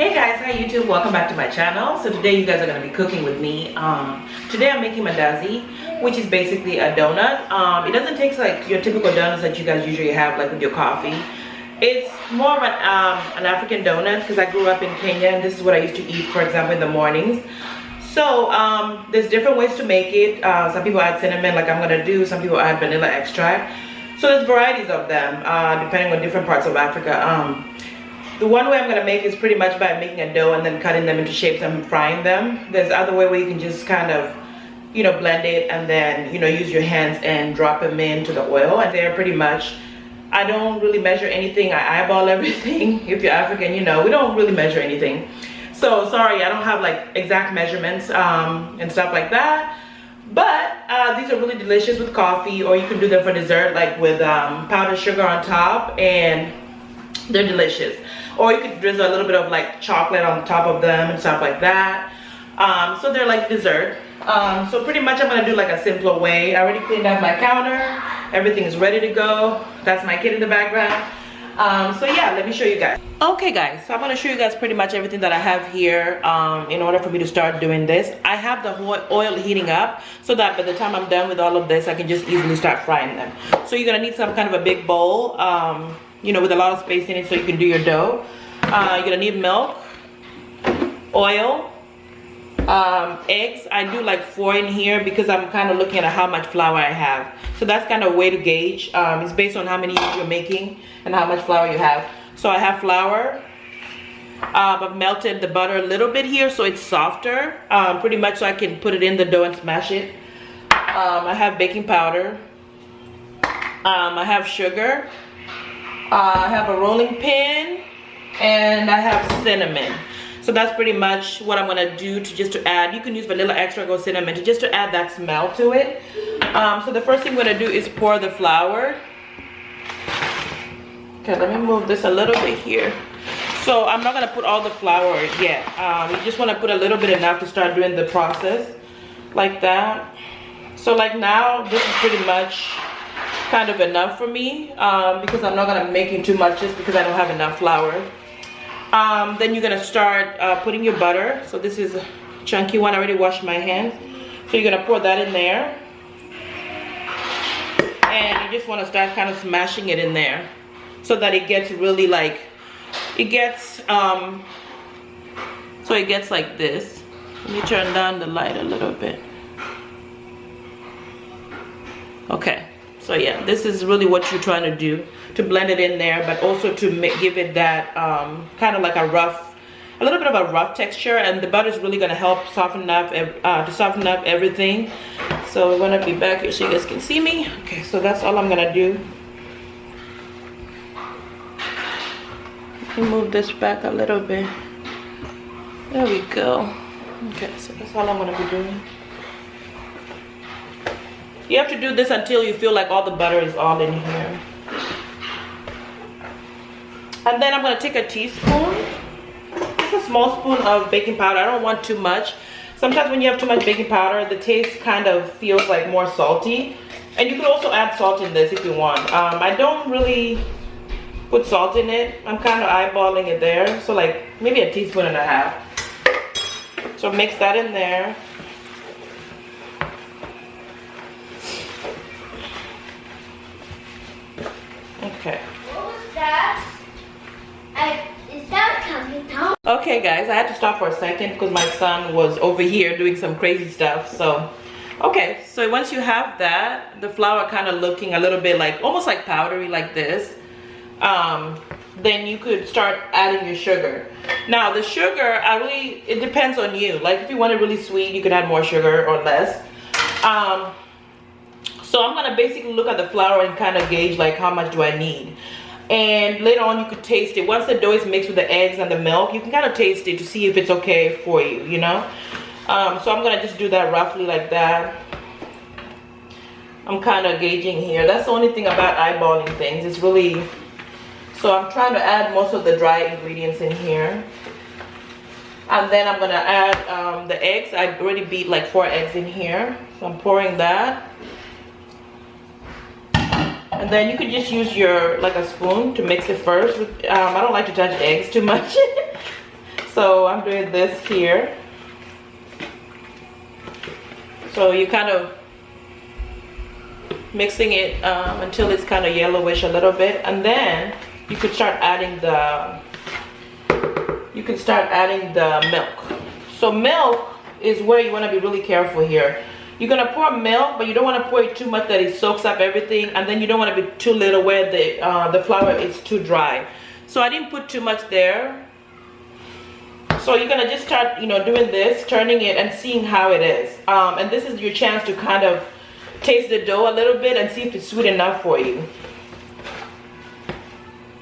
Hey guys, hi YouTube, welcome back to my channel. So today you guys are going to be cooking with me. Today I'm making Mandazi, which is basically a donut. It doesn't taste like your typical donuts that you guys usually have like with your coffee. It's more of an African donut because I grew up in Kenya and this is what I used to eat, for example, in the mornings. So there's different ways to make it. Some people add cinnamon like I'm going to do. Some people add vanilla extract. So there's varieties of them depending on different parts of Africa. The one way I'm going to make is pretty much by making a dough and then cutting them into shapes and frying them. There's other way where you can just kind of, you know, blend it and then, you know, use your hands and drop them into the oil. And they're pretty much, I don't really measure anything. I eyeball everything. If you're African, you know, we don't really measure anything. So sorry, I don't have like exact measurements and stuff like that. But these are really delicious with coffee, or you can do them for dessert like with powdered sugar on top, and they're delicious. Or you could drizzle a little bit of like chocolate on top of them and stuff like that. So they're like dessert. So pretty much I'm gonna do like a simpler way. I already cleaned up my counter. Everything is ready to go. That's my kid in the background. So yeah, let me show you guys. Okay guys, so I'm gonna show you guys pretty much everything that I have here in order for me to start doing this. I have the oil heating up so that by the time I'm done with all of this, I can just easily start frying them. So you're gonna need some kind of a big bowl, you know, with a lot of space in it so you can do your dough. You're gonna need milk, oil, eggs. I do like 4 in here because I'm kind of looking at how much flour I have. So that's kind of a way to gauge. It's based on how many you're making and how much flour you have. So I have flour. I've melted the butter a little bit here so it's softer, pretty much so I can put it in the dough and smash it. I have baking powder. I have sugar. I have a rolling pin, and I have cinnamon. So that's pretty much what I'm gonna do to add. You can use vanilla extract or cinnamon to add that smell to it. So the first thing I'm gonna do is pour the flour. Okay, let me move this a little bit here. So I'm not gonna put all the flour yet. You just wanna put a little bit enough to start doing the process like that. So like now, this is pretty much kind of enough for me because I'm not gonna make it too much just because I don't have enough flour. Then you're gonna start putting your butter. So this is a chunky one. I already washed my hands. So you're gonna pour that in there, and you just want to start kind of smashing it in there so that it gets really like so it gets like this. Let me turn down the light a little bit. Okay. So yeah, this is really what you're trying to do, to blend it in there, but also to give it that kind of like a little bit of a rough texture, and the butter is really going to help soften up everything. So we're going to be back here so you guys can see me. Okay, so that's all I'm going to do. Let me move this back a little bit. There we go. Okay, so that's all I'm going to be doing. You have to do this until you feel like all the butter is all in here. And then I'm going to take a teaspoon, just a small spoon of baking powder. I don't want too much. Sometimes when you have too much baking powder, the taste kind of feels like more salty. And you can also add salt in this if you want. I don't really put salt in it. I'm kind of eyeballing it there. So like maybe a teaspoon and a half. So mix that in there. Okay. What was that? Is that coming down? Okay guys, I had to stop for a second because my son was over here doing some crazy stuff. So okay, so once you have that, the flour kind of looking a little bit like almost like powdery like this, then you could start adding your sugar. Now the sugar, it depends on you. Like if you want it really sweet, you can add more sugar or less. So I'm gonna basically look at the flour and kind of gauge like how much do I need. And later on you could taste it. Once the dough is mixed with the eggs and the milk, you can kind of taste it to see if it's okay for you, you know? So I'm gonna just do that roughly like that. I'm kind of gauging here. That's the only thing about eyeballing things. It's really, so I'm trying to add most of the dry ingredients in here. And then I'm gonna add the eggs. I already beat like 4 eggs in here. So I'm pouring that. And then you could just use your like a spoon to mix it first. I don't like to touch eggs too much. So I'm doing this here. So you kind of mixing it until it's kind of yellowish a little bit, and then you could start adding the milk. So milk is where you want to be really careful here. You're going to pour milk, but you don't want to pour it too much that it soaks up everything, and then you don't want to be too little where the flour is too dry. So I didn't put too much there. So you're going to just start, you know, doing this, turning it and seeing how it is. And this is your chance to kind of taste the dough a little bit and see if it's sweet enough for you.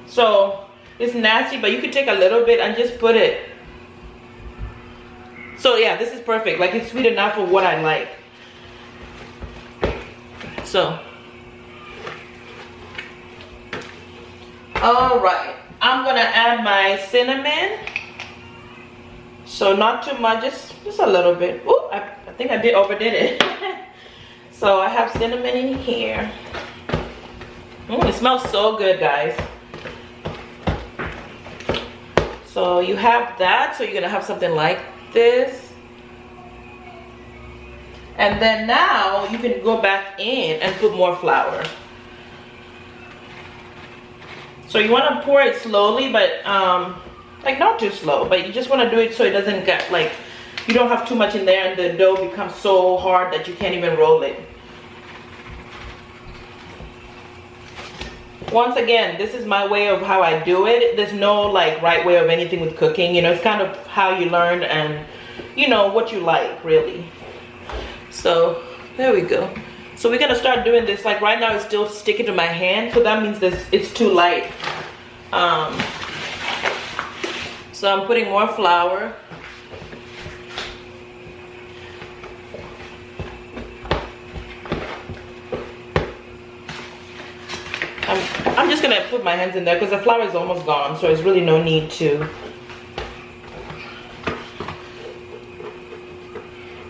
So it's nasty, but you can take a little bit and just put it. So yeah, this is perfect. Like, it's sweet enough for what I like. So, all right, I'm gonna add my cinnamon. So not too much, just a little bit. Ooh, I think I overdid it. So I have cinnamon in here. It smells so good, guys. So you have that, so you're gonna have something like this. And then now you can go back in and put more flour. So you want to pour it slowly, but like not too slow, but you just want to do it so it doesn't get like, you don't have too much in there and the dough becomes so hard that you can't even roll it. Once again, this is my way of how I do it. There's no like right way of anything with cooking, you know, it's kind of how you learn and you know what you like, really. So there we go. So we're gonna start doing this. Like right now it's still sticking to my hand, so that means this it's too light. So I'm putting more flour. I'm just gonna put my hands in there because the flour is almost gone, so there's really no need to.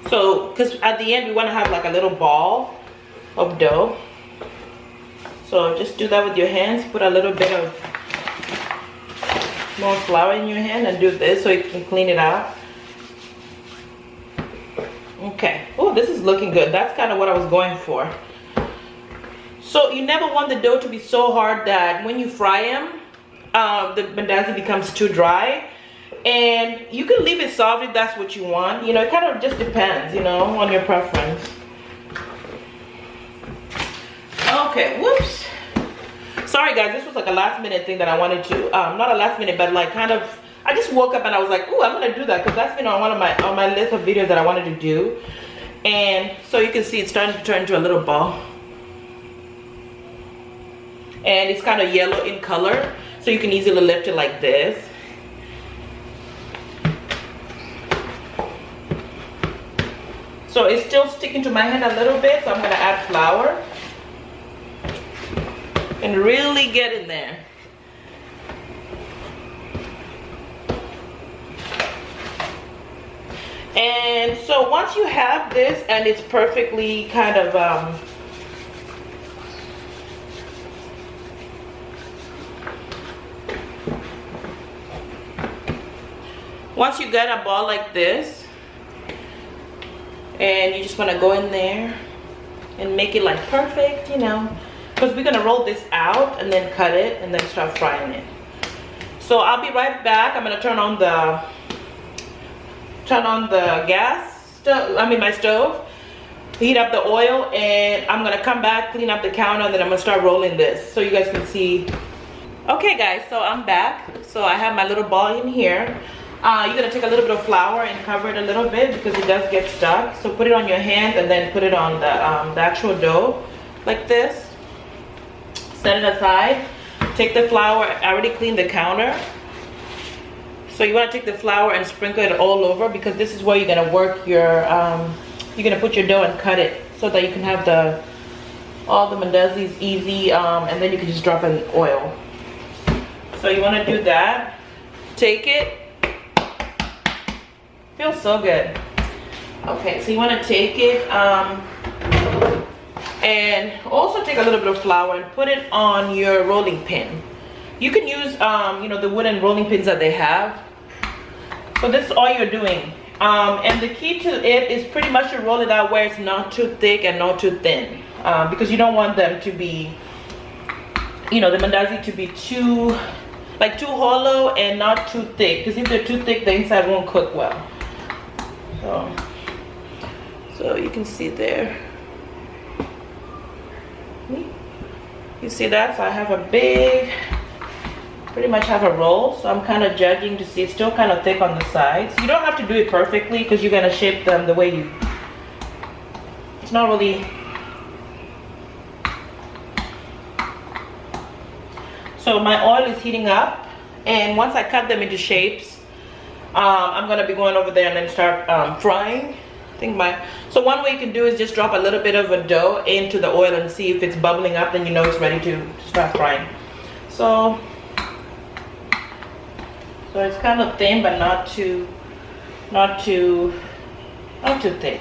So, because at the end we want to have like a little ball of dough. So just do that with your hands. Put a little bit of more flour in your hand and do this so you can clean it out. Okay. Oh, this is looking good. That's kind of what I was going for. So you never want the dough to be so hard that when you fry them, the mandazi becomes too dry. And you can leave it soft if that's what you want. You know, it kind of just depends, you know, on your preference. Okay, whoops. Sorry guys, this was like a last minute thing that I wanted to, not a last minute, but like kind of, I just woke up and I was like, ooh, I'm gonna do that because that's been on on my list of videos that I wanted to do. And so you can see it's starting to turn into a little ball. And it's kind of yellow in color, so you can easily lift it like this. So it's still sticking to my hand a little bit, so I'm gonna add flour and really get in there. And so once you have this and it's perfectly kind of once you get a ball like this, and you just want to go in there and make it like perfect, you know, because we're gonna roll this out and then cut it and then start frying it. So I'll be right back. I'm gonna turn on the gas stove, my stove, heat up the oil, and I'm gonna come back, clean up the counter, and then I'm gonna start rolling this so you guys can see. Okay guys, so I'm back. So I have my little ball in here. You're gonna take a little bit of flour and cover it a little bit because it does get stuck. So put it on your hand and then put it on the actual dough like this. Set it aside. Take the flour. I already cleaned the counter. So you want to take the flour and sprinkle it all over because this is where you're gonna work your. You're gonna put your dough and cut it so that you can have all the mandazis easy, and then you can just drop in oil. So you want to do that. Take it. Feels so good. Okay, so you want to take it and also take a little bit of flour and put it on your rolling pin. You can use you know, the wooden rolling pins that they have. So this is all you're doing. And the key to it is pretty much to roll it out where it's not too thick and not too thin. Because you don't want them to be, you know, the mandazi to be too hollow and not too thick. Because if they're too thick, the inside won't cook well. So you can see there. You see that? So I have a big, pretty much have a roll. So I'm kind of judging to see it's still kind of thick on the sides. You don't have to do it perfectly because you're gonna shape them the way you. It's not really. So my oil is heating up, and once I cut them into shapes, I'm gonna be going over there and then start frying. So one way you can do is just drop a little bit of a dough into the oil and see if it's bubbling up, then you know it's ready to start frying. So it's kind of thin, but not too thick.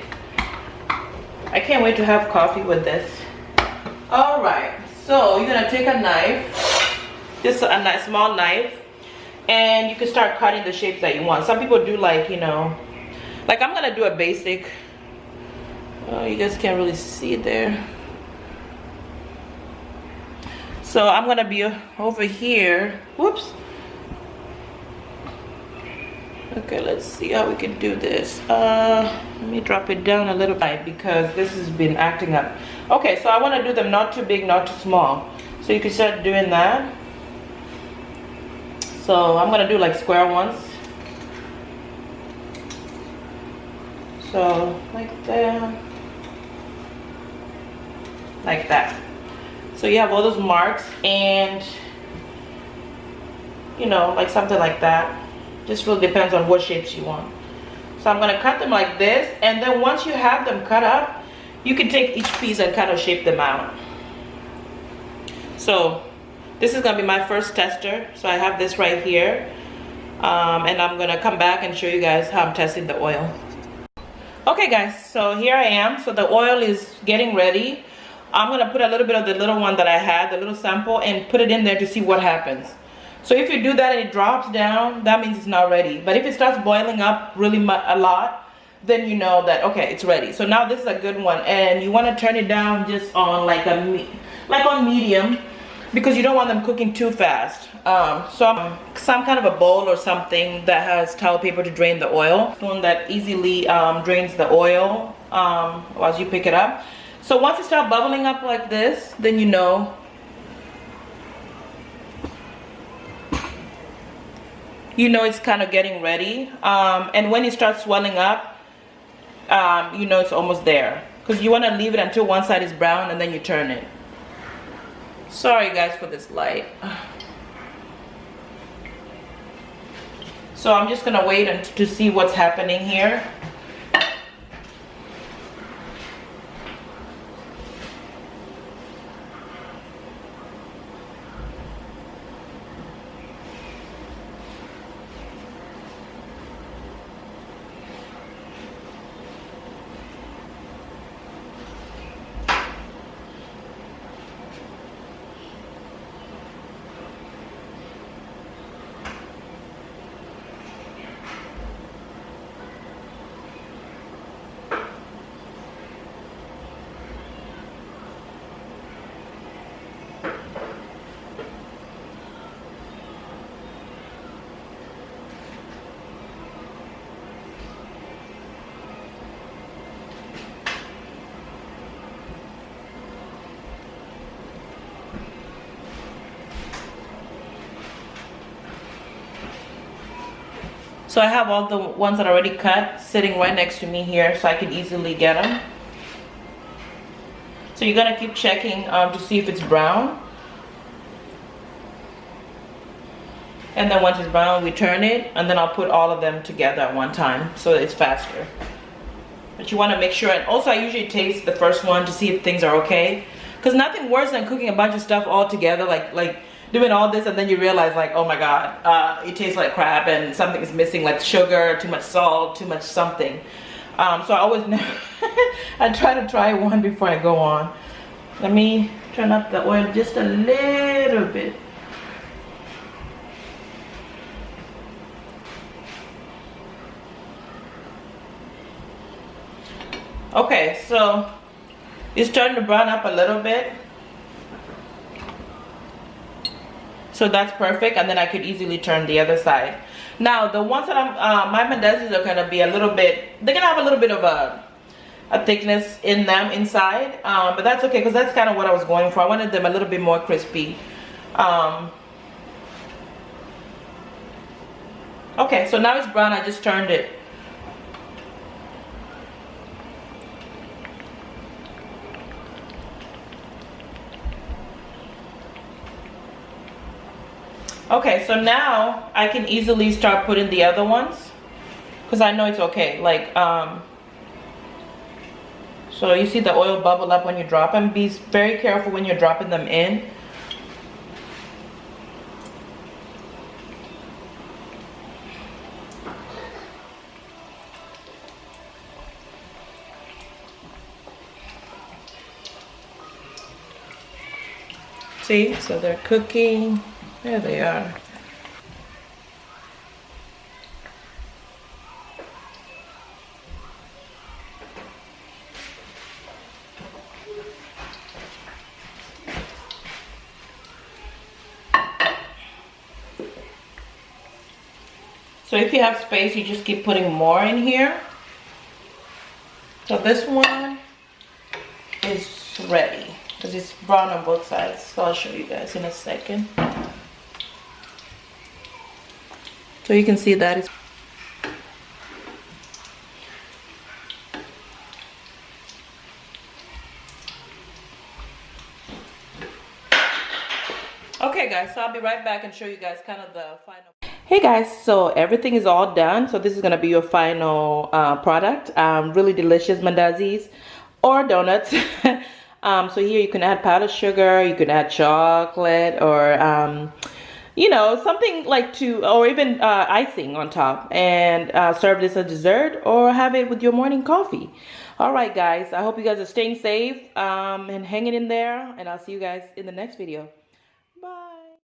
I can't wait to have coffee with this. All right, so you're gonna take a knife, just a nice small knife, and you can start cutting the shapes that you want. Some people do like, you know, like I'm gonna do a basic. Oh, you guys can't really see there. So I'm gonna be over here. Whoops. Okay, let's see how we can do this. Let me drop it down a little bit because this has been acting up. Okay, so I want to do them not too big, not too small. So you can start doing that. So I'm gonna do like square ones. So like that, like that. So you have all those marks, and you know, like something like that. Just really depends on what shapes you want. So I'm gonna cut them like this, and then once you have them cut up, you can take each piece and kind of shape them out. So this is gonna be my first tester. So I have this right here, and I'm gonna come back and show you guys how I'm testing the oil. Okay guys, so here I am. So the oil is getting ready. I'm gonna put a little bit of the little one that I had, the little sample, and put it in there to see what happens. So if you do that and it drops down, that means it's not ready. But if it starts boiling up really a lot, then you know that, okay, it's ready. So now this is a good one, and you want to turn it down just on like on medium, because you don't want them cooking too fast. So some kind of a bowl or something that has towel paper to drain the oil. One that easily drains the oil as you pick it up. So once it starts bubbling up like this, then you know it's kind of getting ready. And when it starts swelling up, you know it's almost there, because you want to leave it until one side is brown and then you turn it. Sorry guys for this light. So I'm just gonna wait to see what's happening here. So I have all the ones that are already cut sitting right next to me here, so I can easily get them. So you're gonna keep checking to see if it's brown. And then once it's brown, we turn it, and then I'll put all of them together at one time so it's faster. But you wanna make sure, and also I usually taste the first one to see if things are okay. Because nothing worse than cooking a bunch of stuff all together, like doing all this and then you realize like, oh my god, it tastes like crap and something is missing, like sugar, too much salt, too much something. So I always I try one before I go on. Let me turn up the oil just a little bit. Okay, so it's starting to brown up a little bit. So that's perfect, and then I could easily turn the other side. Now the ones that my mandazis are gonna be a little bit, they're gonna have a little bit of a thickness in them inside, but that's okay because that's kind of what I was going for. I wanted them a little bit more crispy. Okay, so now it's brown. I just turned it. Okay, so now I can easily start putting the other ones because I know it's okay. Like, so you see the oil bubble up when you drop them. Be very careful when you're dropping them in. See, so they're cooking. There they are. So if you have space, you just keep putting more in here. So this one is ready because it's brown on both sides. So I'll show you guys in a second. So you can see that it's okay, guys. So I'll be right back and show you guys kind of the final. Hey guys, so everything is all done. So this is gonna be your final product. Really delicious mandazis or donuts. So here you can add powdered sugar, you can add chocolate, or you know, something like or even icing on top, and serve this as dessert or have it with your morning coffee. All right, guys, I hope you guys are staying safe and hanging in there, and I'll see you guys in the next video.